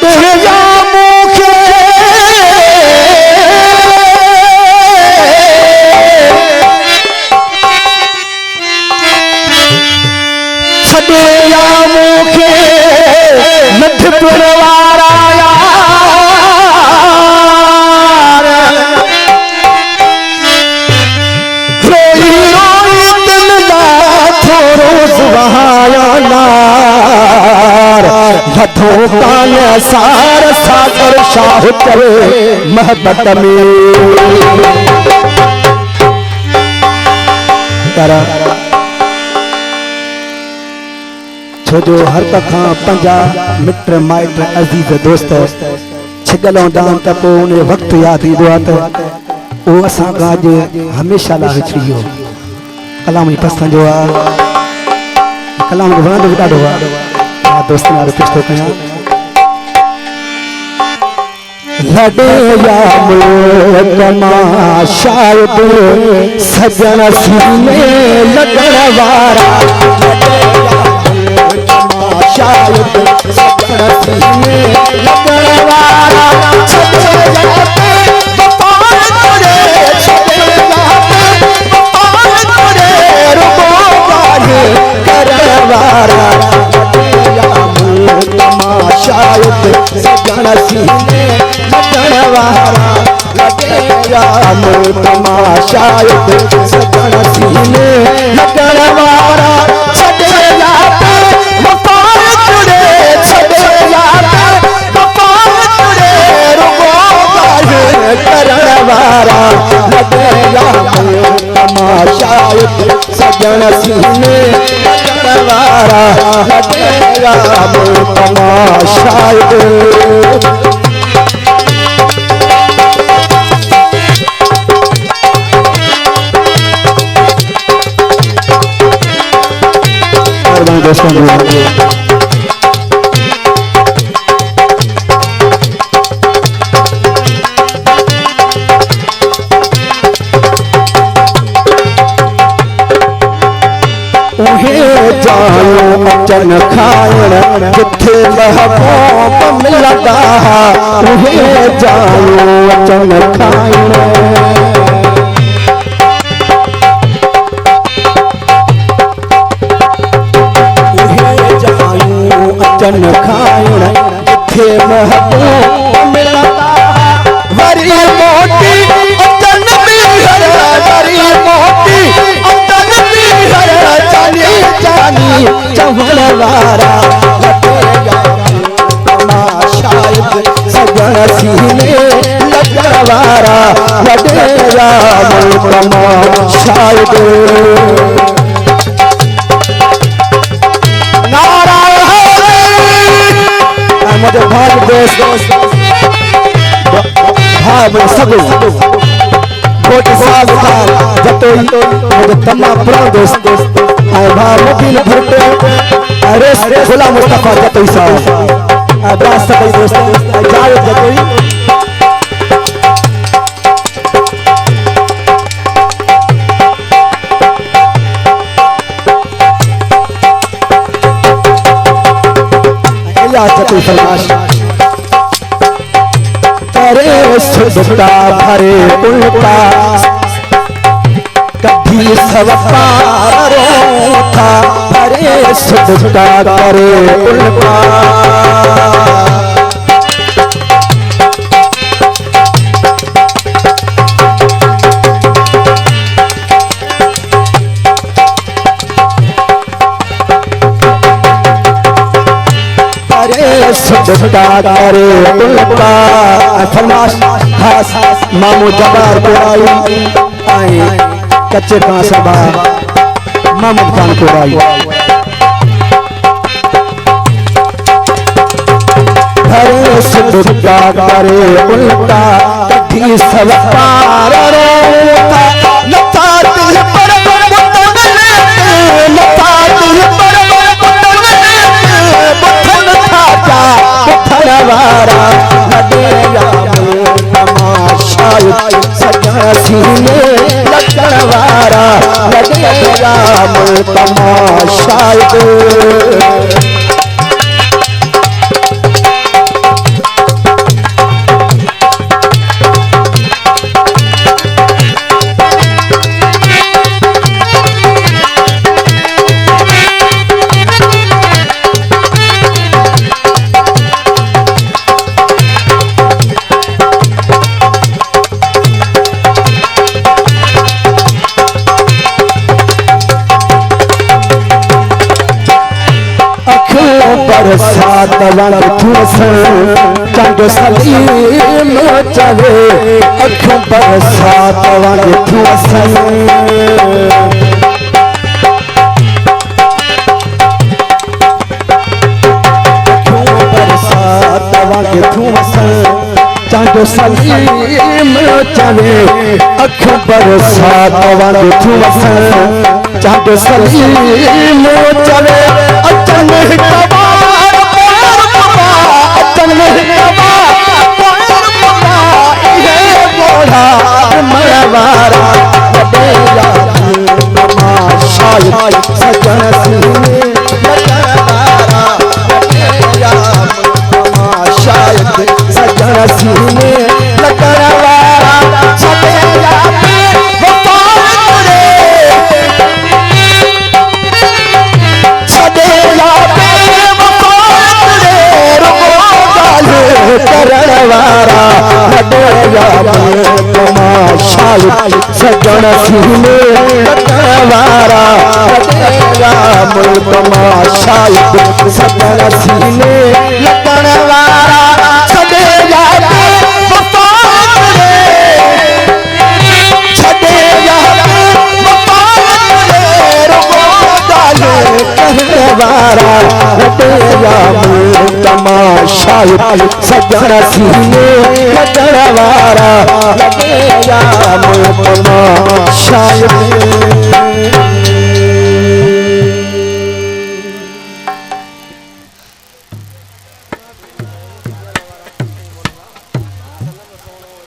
छॾिया मूंखे छॾिया मूंखे नंढपण वारा यार रोई रोई दिल दा थोरो सुहाया नार वधो कान सार सागर शाह करे महबत में करा छोजो हर तखां पंजा मिट माइट अजीज दोस्त छिगल दान त पोइ उन वक़्त यादि ईंदो आहे त उहो असां खां अॼु हमेशह लाइ विछड़ी वियो कलाम जी पसंदि जो आहे कलाम वणंदो बि ॾाढो आहे हा दोस्त वारो कुझु थो कयां लॾे या मुल्क मां शायद सजण सीने लॻण वारा शायद सजण सीने लॻण वारा छॾे जाते वफ़ार करे छॾे जाते वफ़ार करे रुगो ॻाल्हि करण वारा शायद सजण सीने लॻण वारा मुल्क मां शायद सजण सीने लॻण वारा छॾे जाते वफ़ार करे छॾे जाते वफ़ार करे रुगो ॻाल्हि करण वारा मुल्क मां शायद सजण सीने लॻण वारा मुल्क मां शायद दोस्तों उहे जायूं अचन खाइण जिथे महबूब मिलंदा उहे जायूं अचन खाइण अचन खाइण जिथे महबूब मिलंदा वरी मोटी अचन बीहर वरी मोटी अचन बीहर चाली चाली चवण वारा शायद सजण सीने लॻण वारा वॾेरा मुल्क मां शायद मुझे भाग दोस्त भाग में सगो घोट साल था जतोई मुझे तमाम पुराना दोस्त आए भाग मुबीन भरते अरे गुलाम मुस्तफा जतोई साहब अब्बास सगो दोस्त जावेद जतोई जतोई फरमाश करे सुबता भरे उल्टा कभी सवपार था भरे सुबता करे उल्टा सुबता करे उल्टा फरमाश खास मामू जबार कोराई आए कच्चे का सबा मामू खान कोराई हरे सुबता करे उल्टा कभी सब पार रोता लता दिल पर वारा सजण सीने लॻण वारा मुल्क मां शायद बरसात वांग थूसन चंद सलीम चवे अखियों बरसात वांग थूसन चंद सलीम चवे अखियों बरसात वांग थूसन चंद सलीम चवे अचन कबार अचन कबार ये बोला मरवारा बदेला तमाशाई सजन सीने लटवारा बदेला तमाशाई सजन सीने लटवारा सदेला करवारा हटेगा तमाशाई सजन सीने करवारा हटेगा तमाशाई सजन सीने करवारा सदेगा तमाशाई सजन सीने लगवारा लगेगा तमाशाई